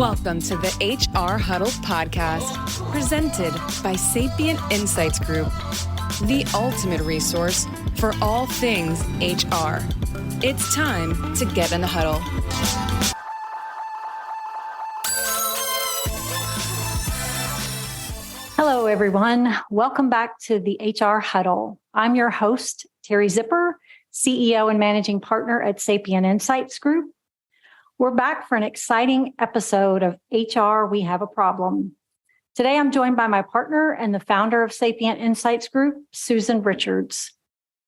Welcome to the HR Huddle podcast, presented by Sapient Insights Group, the ultimate resource for all things HR. It's time to get in the huddle. Hello, everyone. Welcome back to the HR Huddle. I'm your host, Teri Zipper, CEO and Managing Partner at Sapient Insights Group. We're back for an exciting episode of HR We Have a Problem. Today, I'm joined by my partner and the founder of Sapient Insights Group, Susan Richards.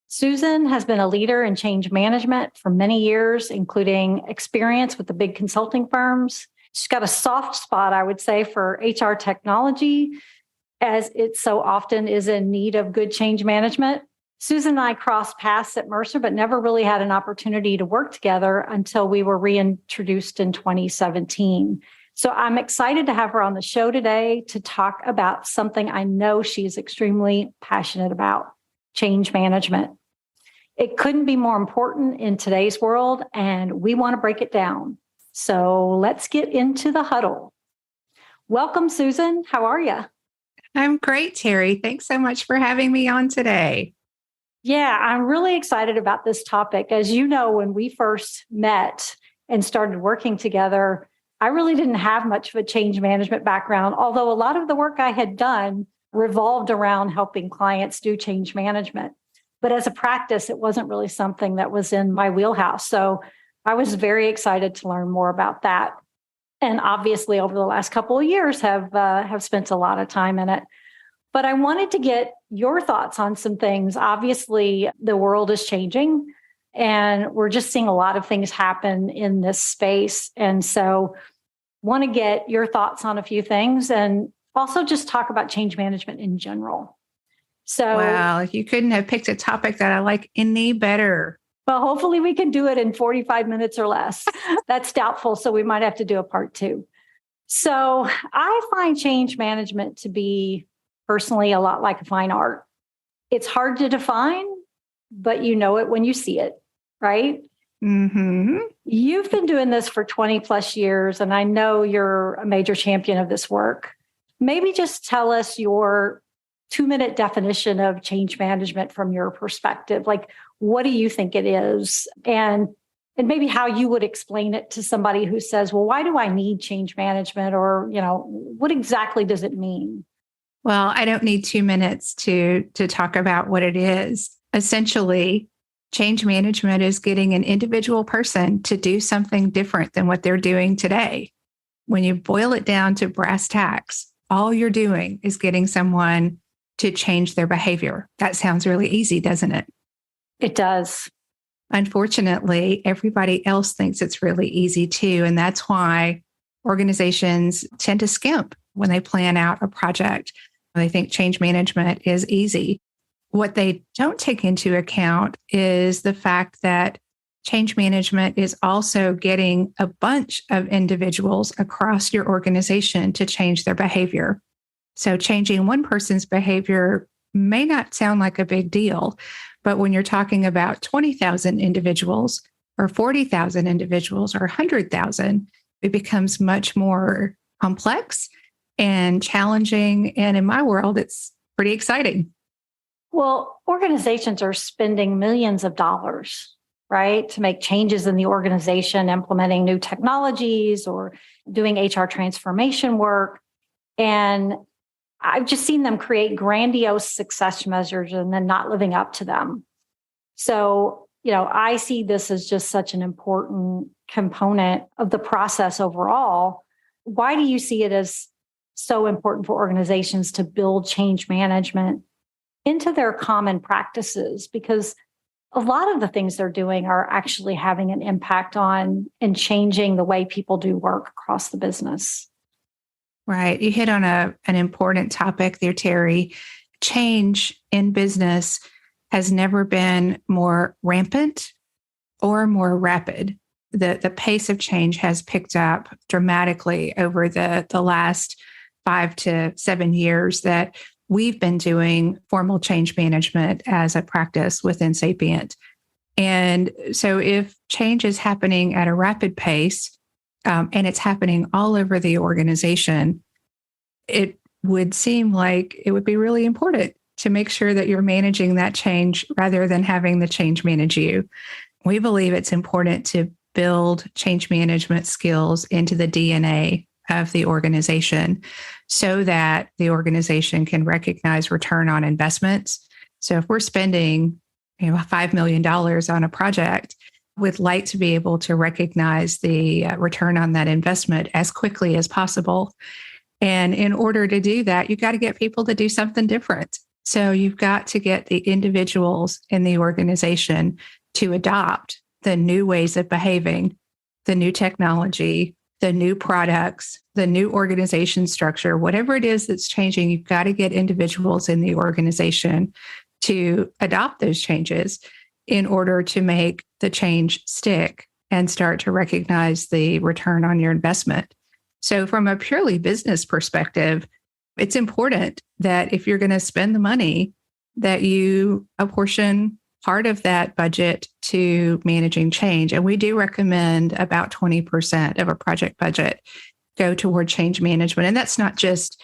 Susan has been a leader in change management for many years, including experience with the big consulting firms. She's got a soft spot, I would say, for HR technology, as it so often is in need of good change management. Susan and I crossed paths at Mercer, but never really had an opportunity to work together until we were reintroduced in 2017. So I'm excited to have her on the show today to talk about something I know she's extremely passionate about, change management. It couldn't be more important in today's world, and we want to break it down. So let's get into the huddle. Welcome, Susan. How are you? I'm great, Teri. Thanks so much for having me on today. Yeah, I'm really excited about this topic. As you know, when we first met and started working together, I really didn't have much of a change management background, although a lot of the work I had done revolved around helping clients do change management. But as a practice, it wasn't really something that was in my wheelhouse. So I was very excited to learn more about that. And obviously, over the last couple of years, have spent a lot of time in it. But I wanted to get your thoughts on some things. Obviously, the world is changing, and we're just seeing a lot of things happen in this space. And so want to get your thoughts on a few things and also just talk about change management in general. So, wow, you couldn't have picked a topic that I like any better. Well, hopefully we can do it in 45 minutes or less. That's doubtful, so we might have to do a part two. So I find change management to be personally a lot like a fine art. It's hard to define, but you know it when you see it, right? Mm-hmm. You've been doing this for 20 plus years, and I know you're a major champion of this work. Maybe just tell us your 2-minute definition of change management from your perspective. Like, what do you think it is? And maybe how you would explain it to somebody who says, well, why do I need change management? Or, what exactly does it mean? Well, I don't need 2 minutes to talk about what it is. Essentially, change management is getting an individual person to do something different than what they're doing today. When you boil it down to brass tacks, all you're doing is getting someone to change their behavior. That sounds really easy, doesn't it? It does. Unfortunately, everybody else thinks it's really easy too. And that's why organizations tend to skimp when they plan out a project. They think change management is easy. What they don't take into account is the fact that change management is also getting a bunch of individuals across your organization to change their behavior. So changing one person's behavior may not sound like a big deal, but when you're talking about 20,000 individuals or 40,000 individuals or 100,000, it becomes much more complex and challenging. And in my world, it's pretty exciting. Well, organizations are spending millions of dollars, right, to make changes in the organization, implementing new technologies or doing HR transformation work. And I've just seen them create grandiose success measures and then not living up to them. So, I see this as just such an important component of the process overall. Why do you see it as so important for organizations to build change management into their common practices? Because a lot of the things they're doing are actually having an impact on and changing the way people do work across the business. Right. You hit on an important topic there, Teri. Change in business has never been more rampant or more rapid. The pace of change has picked up dramatically over the last 5 to 7 years that we've been doing formal change management as a practice within Sapient. And so if change is happening at a rapid pace, and it's happening all over the organization, it would seem like it would be really important to make sure that you're managing that change rather than having the change manage you. We believe it's important to build change management skills into the DNA of the organization so that the organization can recognize return on investments. So if we're spending $5 million on a project, we'd like to be able to recognize the return on that investment as quickly as possible. And in order to do that, you've got to get people to do something different. So you've got to get the individuals in the organization to adopt the new ways of behaving, the new technology, the new products, the new organization structure, whatever it is that's changing, you've got to get individuals in the organization to adopt those changes in order to make the change stick and start to recognize the return on your investment. So from a purely business perspective, it's important that if you're going to spend the money, that you apportion part of that budget to managing change. And we do recommend about 20% of a project budget go toward change management. And that's not just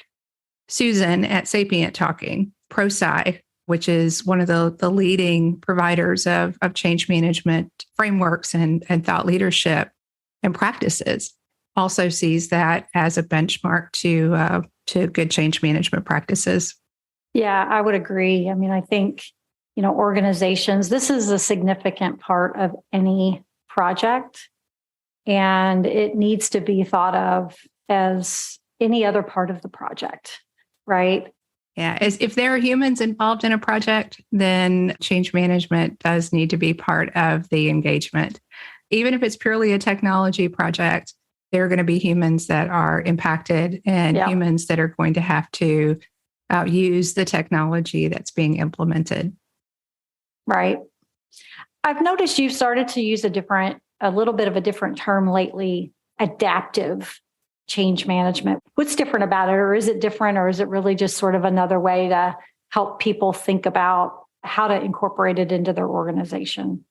Susan at Sapient talking. ProSci, which is one of the leading providers of change management frameworks and thought leadership and practices, also sees that as a benchmark to good change management practices. Yeah, I would agree. I mean, I think, organizations, this is a significant part of any project, and it needs to be thought of as any other part of the project, right? Yeah, if there are humans involved in a project, then change management does need to be part of the engagement. Even if it's purely a technology project, there are going to be humans that are impacted and humans that are going to have to use the technology that's being implemented. Right. I've noticed you've started to use a little bit of a different term lately, adaptive change management. What's different about it? Or is it different? Or is it really just sort of another way to help people think about how to incorporate it into their organization?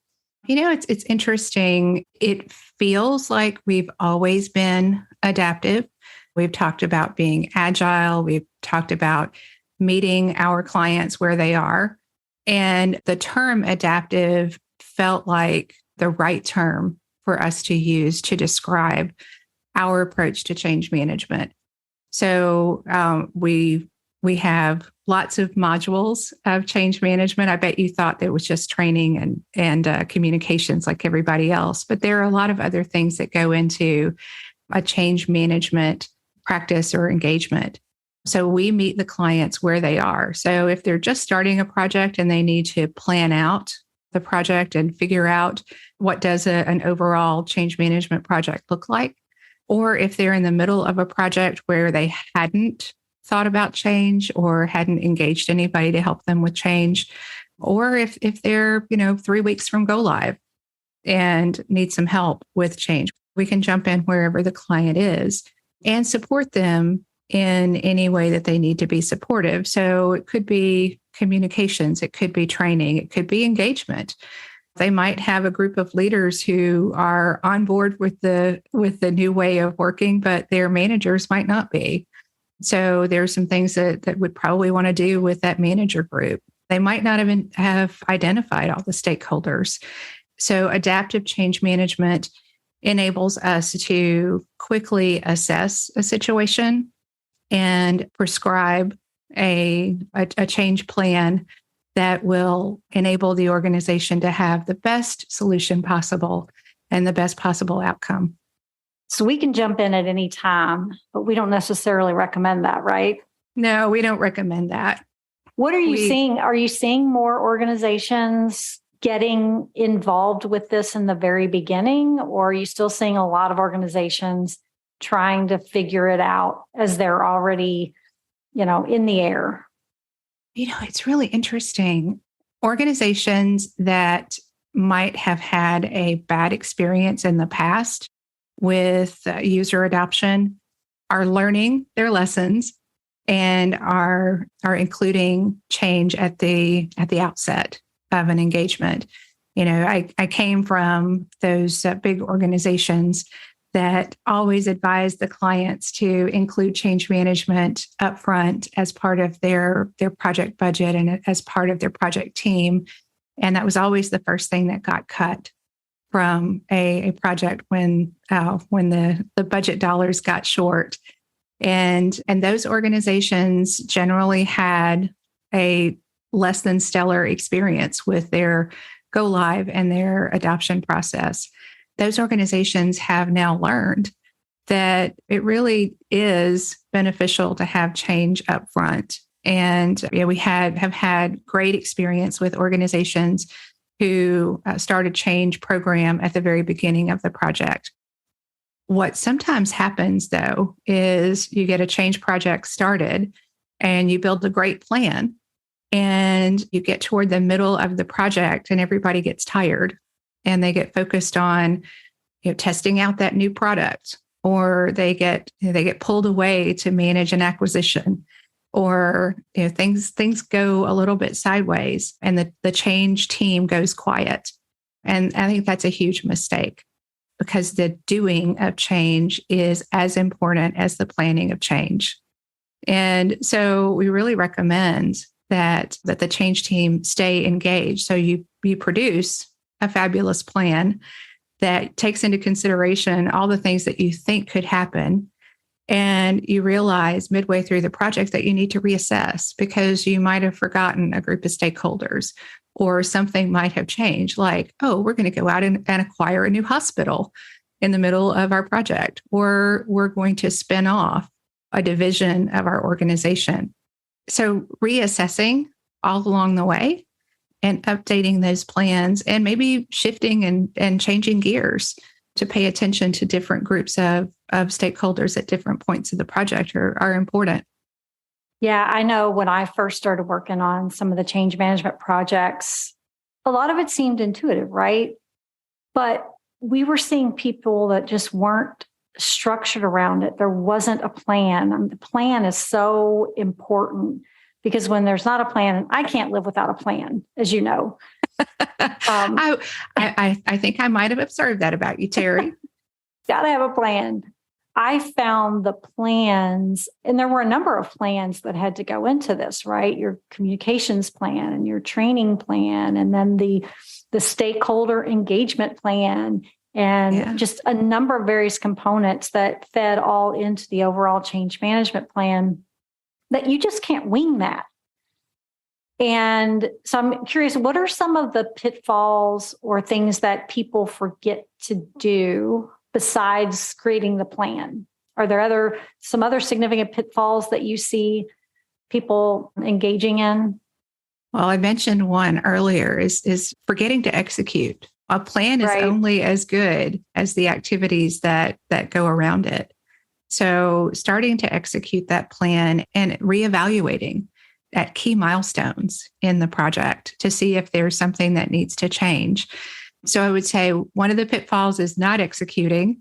It's interesting. It feels like we've always been adaptive. We've talked about being agile. We've talked about meeting our clients where they are. And the term adaptive felt like the right term for us to use to describe our approach to change management. So we have lots of modules of change management. I bet you thought it was just training and communications like everybody else, but there are a lot of other things that go into a change management practice or engagement. So we meet the clients where they are. So if they're just starting a project and they need to plan out the project and figure out what does an overall change management project look like, or if they're in the middle of a project where they hadn't thought about change or hadn't engaged anybody to help them with change, or if they're 3 weeks from go live and need some help with change, we can jump in wherever the client is and support them in any way that they need to be supportive. So it could be communications, it could be training, it could be engagement. They might have a group of leaders who are on board with the new way of working, but their managers might not be. So there's some things that would probably want to do with that manager group. They might not even have identified all the stakeholders. So adaptive change management enables us to quickly assess a situation and prescribe a change plan that will enable the organization to have the best solution possible and the best possible outcome. So we can jump in at any time, but we don't necessarily recommend that, right? No, we don't recommend that. What are you seeing? Are you seeing more organizations getting involved with this in the very beginning, or are you still seeing a lot of organizations trying to figure it out as they're already, in the air? It's really interesting. Organizations that might have had a bad experience in the past with user adoption are learning their lessons and are including change at the outset of an engagement. I came from those big organizations that always advised the clients to include change management upfront as part of their project budget and as part of their project team. And that was always the first thing that got cut from a project when the budget dollars got short. And those organizations generally had a less than stellar experience with their go live and their adoption process. Those organizations have now learned that it really is beneficial to have change up front. And we have had great experience with organizations who started change program at the very beginning of the project. What sometimes happens, though, is you get a change project started and you build a great plan and you get toward the middle of the project and everybody gets tired and they get focused on testing out that new product, or they get pulled away to manage an acquisition, or things go a little bit sideways and the change team goes quiet. And I think that's a huge mistake, because the doing of change is as important as the planning of change. And so we really recommend that the change team stay engaged. So you produce a fabulous plan that takes into consideration all the things that you think could happen. And you realize midway through the project that you need to reassess because you might have forgotten a group of stakeholders, or something might have changed, like, oh, we're going to go out and acquire a new hospital in the middle of our project, or we're going to spin off a division of our organization. So reassessing all along the way and updating those plans, and maybe shifting and changing gears to pay attention to different groups of stakeholders at different points of the project are important. Yeah, I know when I first started working on some of the change management projects, a lot of it seemed intuitive, right? But we were seeing people that just weren't structured around it. There wasn't a plan. The plan is so important, because when there's not a plan, I can't live without a plan, as you know. I think I might have observed that about you, Teri. Got to have a plan. I found the plans, and there were a number of plans that had to go into this, right? Your communications plan and your training plan, and then the stakeholder engagement plan, and just a number of various components that fed all into the overall change management plan, that you just can't wing that. And so I'm curious, what are some of the pitfalls or things that people forget to do besides creating the plan? Are there some other significant pitfalls that you see people engaging in? Well, I mentioned one earlier is forgetting to execute. A plan is only as good as the activities that go around it. So starting to execute that plan and reevaluating at key milestones in the project to see if there's something that needs to change. So I would say one of the pitfalls is not executing,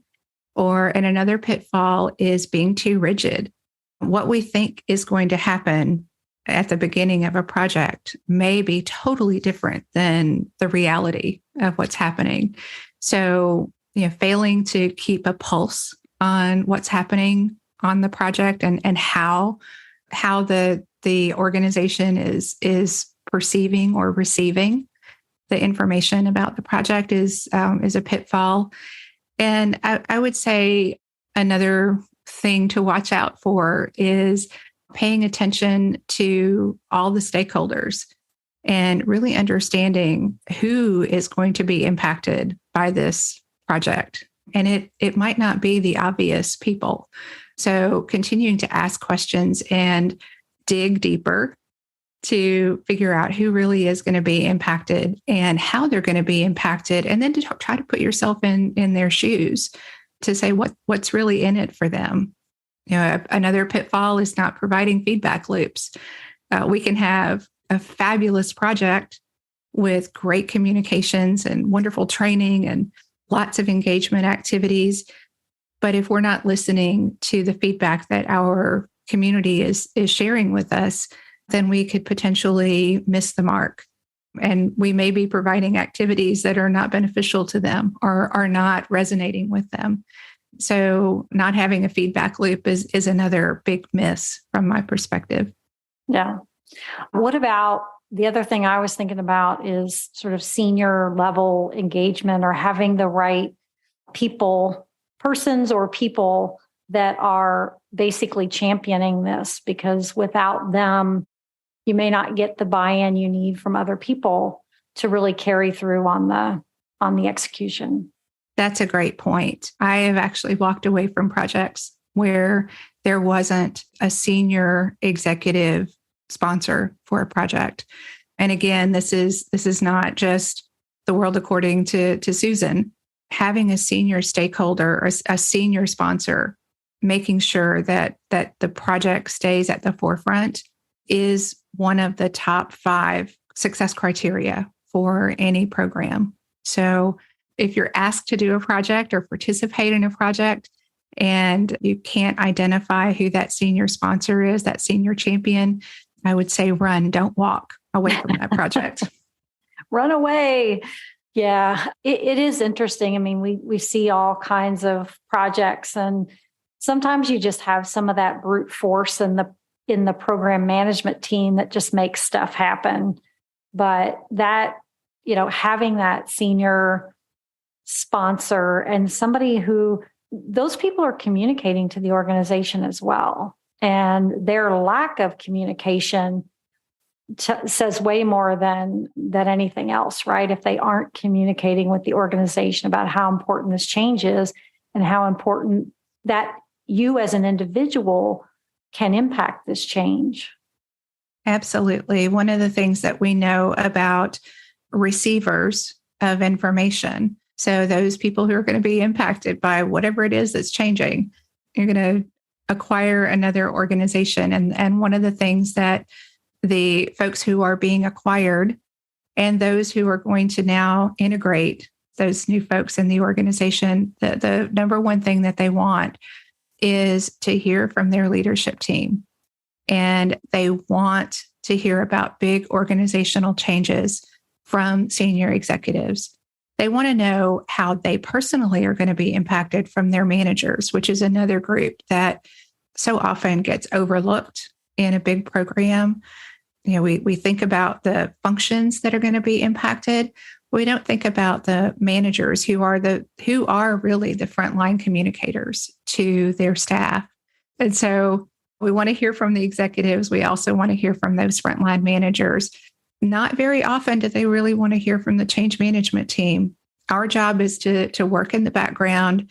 and another pitfall is being too rigid. What we think is going to happen at the beginning of a project may be totally different than the reality of what's happening. So, failing to keep a pulse on what's happening on the project and how the organization is perceiving or receiving the information about the project is a pitfall. And I would say another thing to watch out for is paying attention to all the stakeholders and really understanding who is going to be impacted by this project. And it might not be the obvious people. So continuing to ask questions and dig deeper to figure out who really is going to be impacted and how they're going to be impacted. And then to try to put yourself in their shoes to say what's really in it for them. Another pitfall is not providing feedback loops. We can have a fabulous project with great communications and wonderful training and lots of engagement activities. But if we're not listening to the feedback that our community is sharing with us, then we could potentially miss the mark. And we may be providing activities that are not beneficial to them or are not resonating with them. So not having a feedback loop is another big miss from my perspective. Yeah. What about the other thing I was thinking about is sort of senior level engagement or having the right persons or people that are basically championing this, because without them, you may not get the buy-in you need from other people to really carry through on the execution. That's a great point. I have actually walked away from projects where there wasn't a senior executive sponsor for a project. And again, this is not just the world according to Susan. Having a senior stakeholder or a senior sponsor, making sure that the project stays at the forefront is one of the top 5 success criteria for any program. So if you're asked to do a project or participate in a project and you can't identify who that senior sponsor is, that senior champion, I would say run, don't walk away from that project. Run away. Yeah, it is interesting. I mean, we see all kinds of projects, and sometimes you just have some of that brute force in the program management team that just makes stuff happen. But that, having that senior sponsor and somebody who those people are communicating to the organization as well. And their lack of communication says way more than anything else, right? If they aren't communicating with the organization about how important this change is and how important that you as an individual can impact this change. Absolutely. One of the things that we know about receivers of information, so those people who are going to be impacted by whatever it is that's changing, you're going to acquire another organization. And one of the things that the folks who are being acquired and those who are going to now integrate those new folks in the organization, the number one thing that they want is to hear from their leadership team. And they want to hear about big organizational changes from senior executives. They want to know how they personally are going to be impacted from their managers, which is another group that so often gets overlooked in a big program. We think about the functions that are going to be impacted. We don't think about the managers who are really the frontline communicators to their staff. And so we want to hear from the executives. We also want to hear from those frontline managers. Not very often do they really want to hear from the change management team. Our job is to work in the background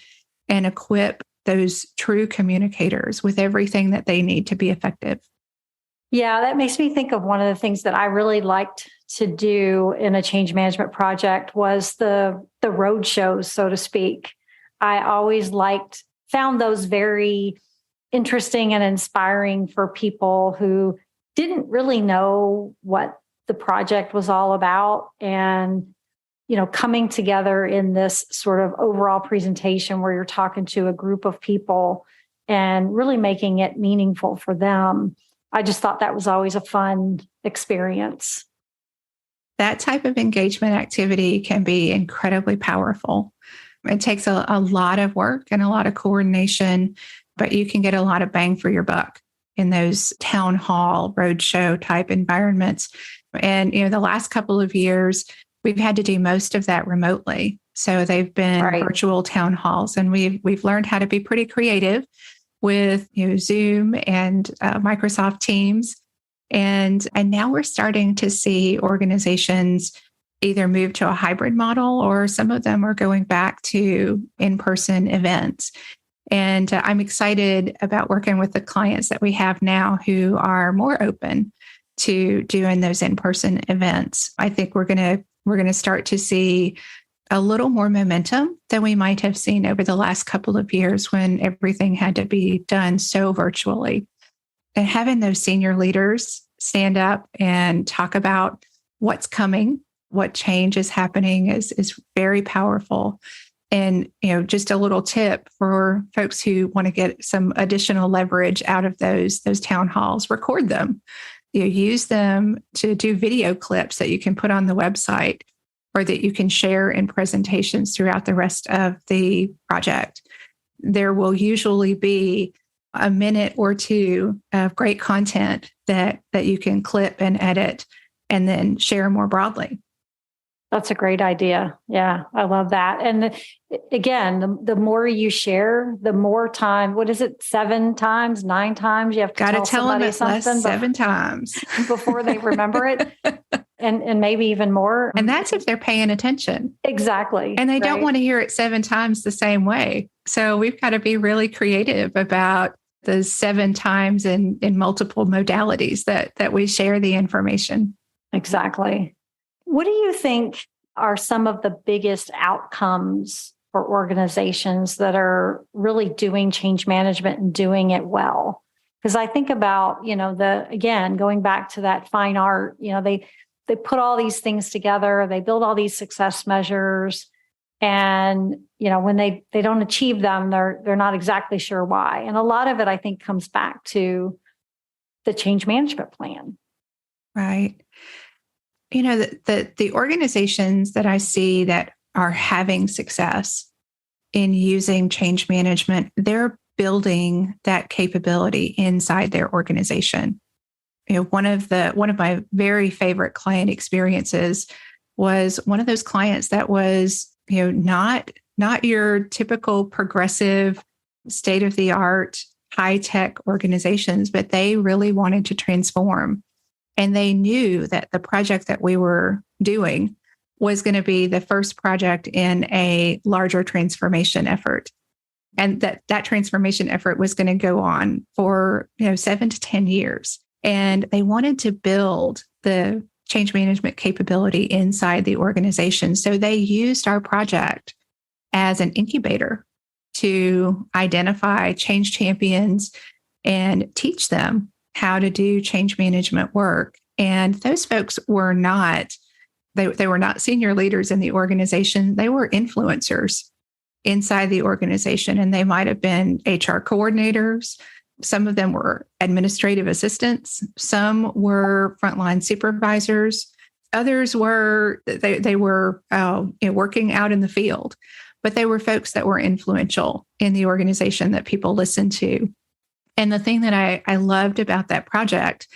and equip those true communicators with everything that they need to be effective. Yeah, that makes me think of one of the things that I really liked to do in a change management project was the road shows, so to speak. I always found those very interesting and inspiring for people who didn't really know what the project was all about, and coming together in this sort of overall presentation where you're talking to a group of people and really making it meaningful for them. I just thought that was always a fun experience. That type of engagement activity can be incredibly powerful. It takes a lot of work and a lot of coordination, but you can get a lot of bang for your buck in those town hall, roadshow type environments. And, the last couple of years, we've had to do most of that remotely. So they've been virtual town halls, and we've learned how to be pretty creative with Zoom and Microsoft Teams. And now we're starting to see organizations either move to a hybrid model, or some of them are going back to in-person events. And I'm excited about working with the clients that we have now who are more open to doing those in-person events. I think we're going to start to see a little more momentum than we might have seen over the last couple of years when everything had to be done so virtually. And having those senior leaders stand up and talk about what's coming, what change is happening is very powerful. And, just a little tip for folks who want to get some additional leverage out of those town halls, record them. Use them to do video clips that you can put on the website or that you can share in presentations throughout the rest of the project. there will usually be a minute or two of great content that you can clip and edit and then share more broadly. That's a great idea. Yeah, I love that. And again, the more you share, the more time, what is it, 7 times, 9 times you have to tell somebody something 7 times before they remember it. And maybe even more. And that's if they're paying attention. Exactly. And they don't want to hear it 7 times the same way. So we've got to be really creative about the 7 times in multiple modalities that we share the information. Exactly. What do you think are some of the biggest outcomes for organizations that are really doing change management and doing it well? Because I think about, again, going back to that fine art, they put all these things together, they build all these success measures, and, when they don't achieve them, they're not exactly sure why. And a lot of it, I think, comes back to the change management plan. Right. The organizations that I see that are having success in using change management, they're building that capability inside their organization. One of my very favorite client experiences was one of those clients that was, not your typical progressive, state-of-the-art, high-tech organizations, but they really wanted to transform. And they knew that the project that we were doing was going to be the first project in a larger transformation effort. And that transformation effort was going to go on for 7 to 10 years. And they wanted to build the change management capability inside the organization. So they used our project as an incubator to identify change champions and teach them how to do change management work. And those folks were not, they were not senior leaders in the organization. They were influencers inside the organization. And they might have been HR coordinators. Some of them were administrative assistants. Some were frontline supervisors. Others were, they were working out in the field. But they were folks that were influential in the organization that people listened to. And the thing that I loved about that project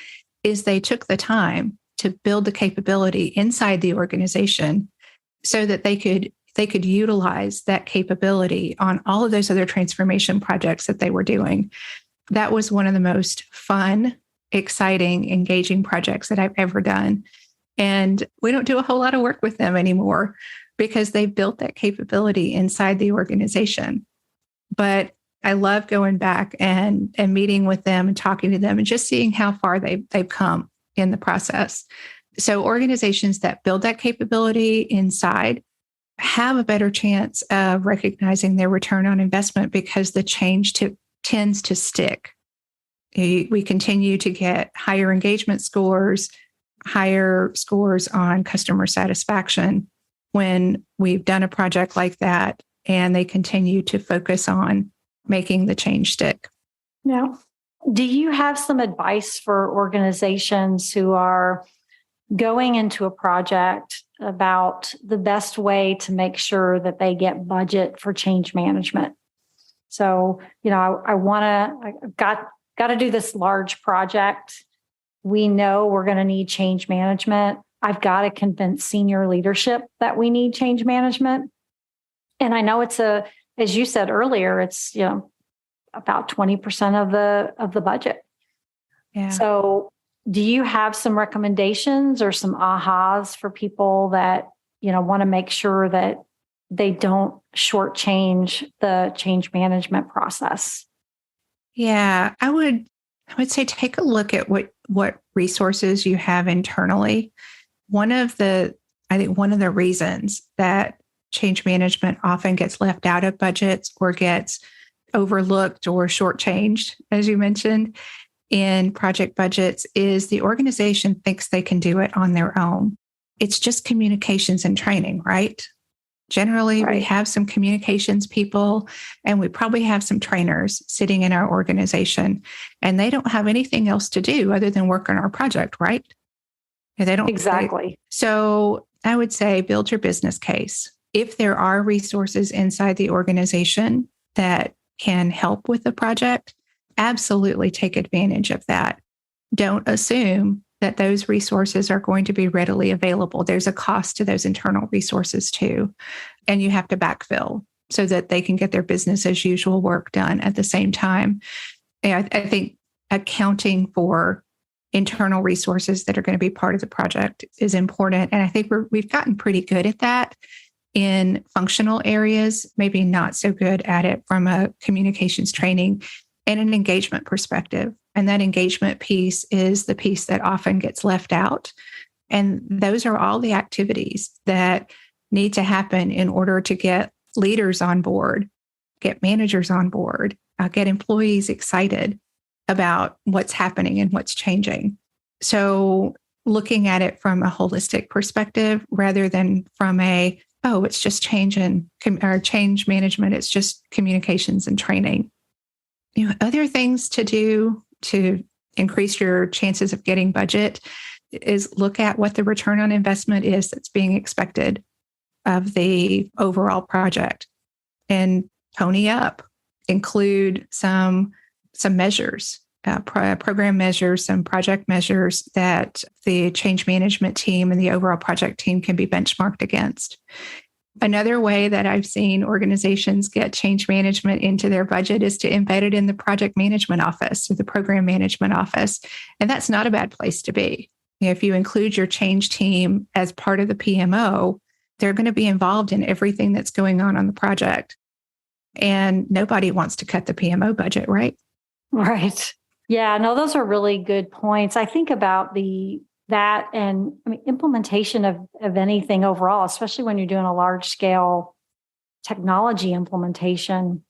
is they took the time to build the capability inside the organization so that they could utilize that capability on all of those other transformation projects that they were doing. That was one of the most fun, exciting, engaging projects that I've ever done. And we don't do a whole lot of work with them anymore because they've built that capability inside the organization. But I love going back and meeting with them and talking to them and just seeing how far they've come in the process. So organizations that build that capability inside have a better chance of recognizing their return on investment because the change tends to stick. We continue to get higher engagement scores, higher scores on customer satisfaction when we've done a project like that and they continue to focus on making the change stick. Now, do you have some advice for organizations who are going into a project about the best way to make sure that they get budget for change management? So, I've got to do this large project. We know we're going to need change management. I've got to convince senior leadership that we need change management. And I know as you said earlier, it's, about 20% of the budget. Yeah. So do you have some recommendations or some ahas for people that, want to make sure that they don't shortchange the change management process? Yeah, I would say take a look at what resources you have internally. I think one of the reasons that change management often gets left out of budgets or gets overlooked or shortchanged, as you mentioned, in project budgets is the organization thinks they can do it on their own. It's just communications and training, right? Generally, Right. We have some communications people and we probably have some trainers sitting in our organization, and they don't have anything else to do other than work on our project, right? They don't. Exactly. So I would say build your business case. If there are resources inside the organization that can help with the project, absolutely take advantage of that. Don't assume that those resources are going to be readily available. There's a cost to those internal resources too. And you have to backfill so that they can get their business as usual work done at the same time. And I think accounting for internal resources that are going to be part of the project is important. And I think we've gotten pretty good at that in functional areas, maybe not so good at it from a communications training and an engagement perspective. And that engagement piece is the piece that often gets left out. And those are all the activities that need to happen in order to get leaders on board, get managers on board, get employees excited about what's happening and what's changing. So looking at it from a holistic perspective rather than from it's just change management, it's just communications and training. Other things to do to increase your chances of getting budget is look at what the return on investment is that's being expected of the overall project and pony up. Include some measures, program measures, some project measures that the change management team and the overall project team can be benchmarked against. Another way that I've seen organizations get change management into their budget is to embed it in the project management office or the program management office. And that's not a bad place to be. If you include your change team as part of the PMO, they're going to be involved in everything that's going on the project. And nobody wants to cut the PMO budget, right? Right. Yeah, no, those are really good points. I think about implementation of anything overall, especially when you're doing a large scale technology implementation,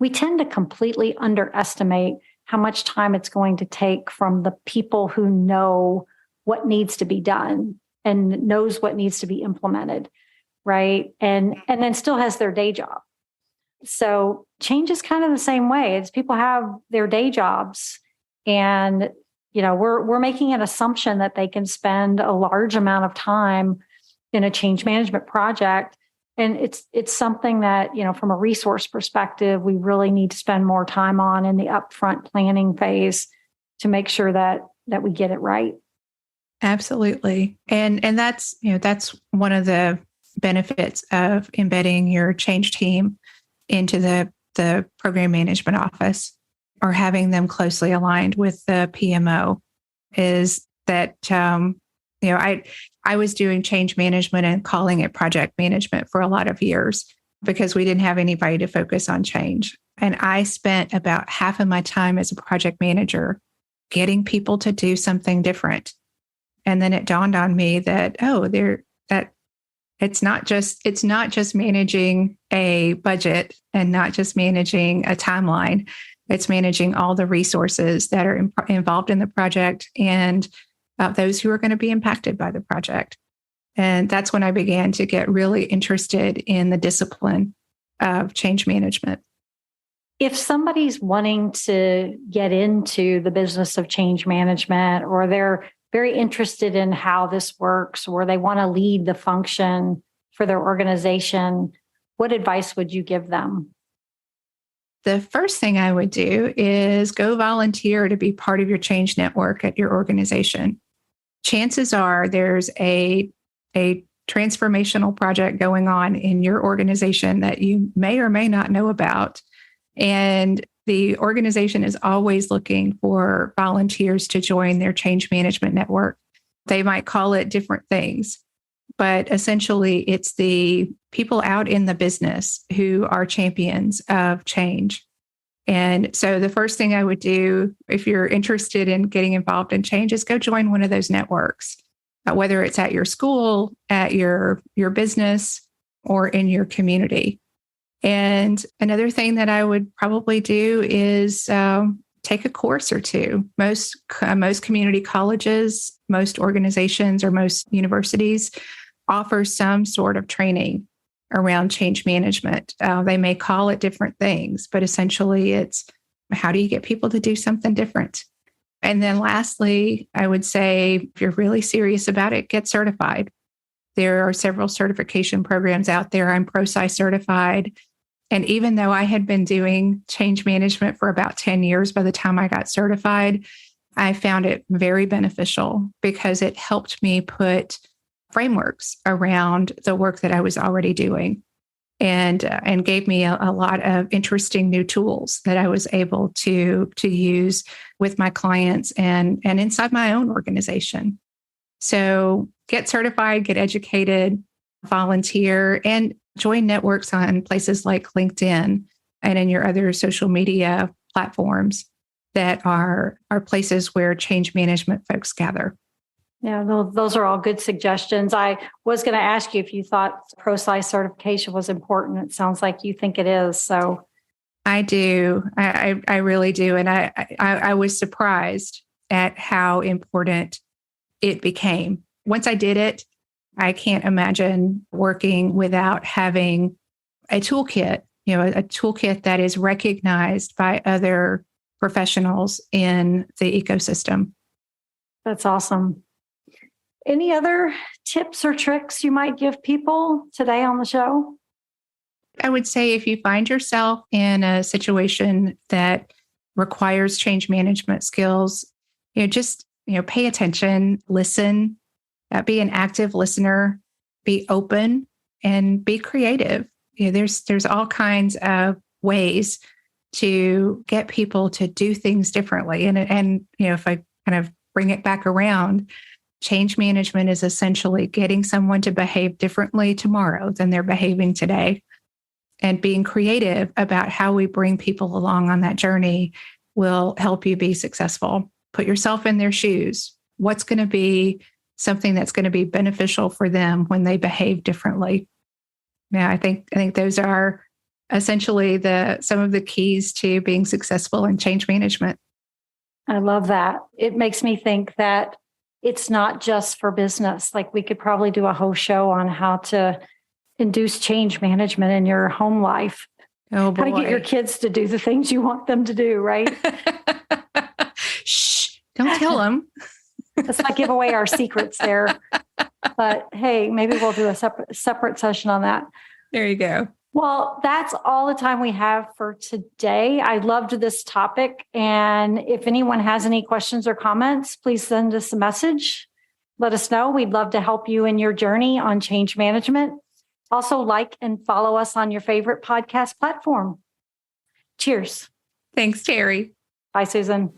we tend to completely underestimate how much time it's going to take from the people who know what needs to be done and knows what needs to be implemented, right? And then still has their day job. So change is kind of the same way. It's people have their day jobs and we're making an assumption that they can spend a large amount of time in a change management project. And it's something that, from a resource perspective, we really need to spend more time on in the upfront planning phase to make sure that we get it right. Absolutely. And that's one of the benefits of embedding your change team into the program management office or having them closely aligned with the PMO is that, I was doing change management and calling it project management for a lot of years because we didn't have anybody to focus on change. And I spent about half of my time as a project manager getting people to do something different. And then it dawned on me that, it's not just managing a budget and not just managing a timeline. It's managing all the resources that are involved in the project and those who are going to be impacted by the project. And that's when I began to get really interested in the discipline of change management. If somebody's wanting to get into the business of change management, or they're very interested in how this works, or they want to lead the function for their organization, what advice would you give them? The first thing I would do is go volunteer to be part of your change network at your organization. Chances are there's a transformational project going on in your organization that you may or may not know about. And the organization is always looking for volunteers to join their change management network. They might call it different things, but essentially it's the people out in the business who are champions of change. And so the first thing I would do if you're interested in getting involved in change is go join one of those networks, whether it's at your school, at your business, or in your community. And another thing that I would probably do is take a course or two. Most community colleges, most organizations, or most universities offer some sort of training around change management. They may call it different things, but essentially it's how do you get people to do something different? And then lastly, I would say if you're really serious about it, get certified. There are several certification programs out there. I'm ProSci certified. And even though I had been doing change management for about 10 years by the time I got certified, I found it very beneficial because it helped me put frameworks around the work that I was already doing and gave me a lot of interesting new tools that I was able to use with my clients and inside my own organization. So get certified, get educated, volunteer, and join networks on places like LinkedIn and in your other social media platforms that are places where change management folks gather. Yeah, those are all good suggestions. I was going to ask you if you thought ProSci certification was important. It sounds like you think it is. So I do. I really do. And I was surprised at how important it became. Once I did it, I can't imagine working without having a toolkit, a toolkit that is recognized by other professionals in the ecosystem. That's awesome. Any other tips or tricks you might give people today on the show? I would say if you find yourself in a situation that requires change management skills, just pay attention, listen, be an active listener, be open, and be creative. There's all kinds of ways to get people to do things differently. And if I kind of bring it back around, change management is essentially getting someone to behave differently tomorrow than they're behaving today. And being creative about how we bring people along on that journey will help you be successful. Put yourself in their shoes. What's going to be something that's going to be beneficial for them when they behave differently? Yeah, I think those are essentially some of the keys to being successful in change management. I love that. It makes me think that it's not just for business. Like we could probably do a whole show on how to induce change management in your home life. Oh boy. How to get your kids to do the things you want them to do, right? Shh, don't tell them. Let's not give away our secrets there. But hey, maybe we'll do a separate session on that. There you go. Well, that's all the time we have for today. I loved this topic. And if anyone has any questions or comments, please send us a message. Let us know. We'd love to help you in your journey on change management. Also, like and follow us on your favorite podcast platform. Cheers. Thanks, Teri. Bye, Susan.